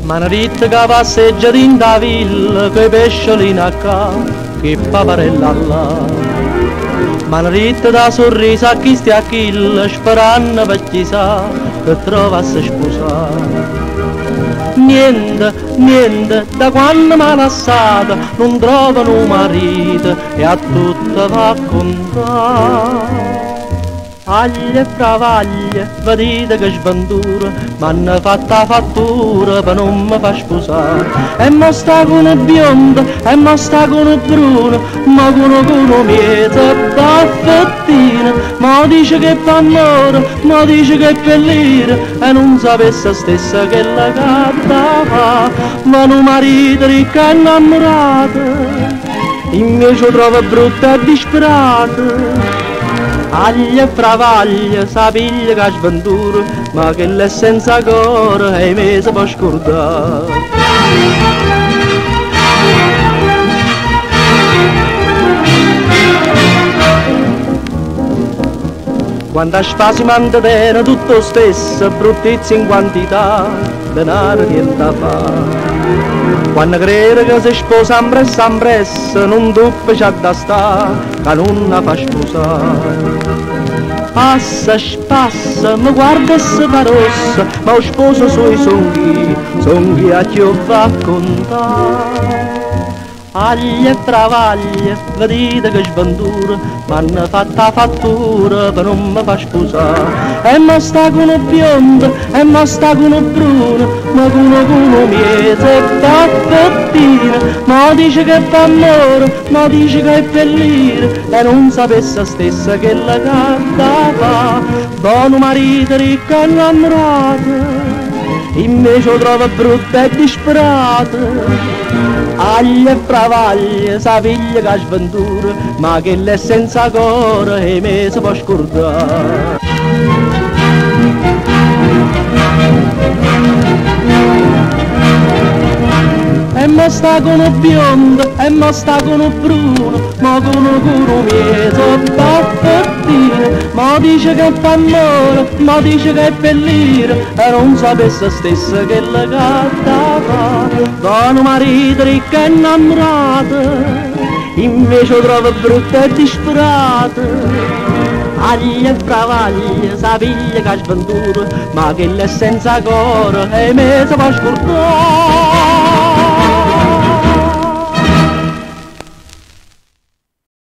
Manaritta che passeggia in da villa, coi pesciolini a ca, che paparella là. Manaritta da sorriso a chi stia a kill, sperando per chissà che trovasse sposare. Niente, da quando m'ha lasciata non trovano un marito e a tutto va a contare. Aglie e travaglie, vedete che sventura, m'hanno fatta fattura per non mi far sposare. E mo sta con un biondo, e mo sta con un bruno, ma con uno mieto baffettina. Ma dice che fa amore, ma dice che è bellina, e non sapesse stessa che la gatta fa. Ma un marito ricco e innamorato, invece lo trova brutta e disperata. Aglia e travaglia, sa piglia che sventura, ma che l'è senza cuore e me si può scordare. Quando spasi manda bene tutto stesso, bruttezza in quantità, denaro niente da fare. Quando crede che si sposa ambressa, non duppe c'ha da sta, che non la fa sposare. Passa, spassa, mi guarda e si fa rossa, ma lo sposo suoi songhi a chi io va a contare. Aglia e travaglia, vedete che sventura, m'hanno fatta fattura per non mi far sposare. E mo sta con un biondo, e mo sta con un bruno, ma con uno mieto e baffettina. Ma dice che fa amore, ma dice che è bellina, e non sapesse stessa che la gatta fa. Buono marito ricco e innamorato, invece lo trova brutta e disperata. Aglia e travaglia, sa figlia che sventura, ma che l'è senza cuore e me si può scordare. E mo sta con un biondo, e mo sta con un bruno, ma con un mieto baffettina. Ma dice che fa amore, ma dice che è bellina, e non sapesse stessa che la gatta fa. Buono marito ricco e innamorato, invece lo trova brutta e disperata. Aglia e travaglia, sa piglia che sventura, ma che l'è senza cuore e me si può scordare.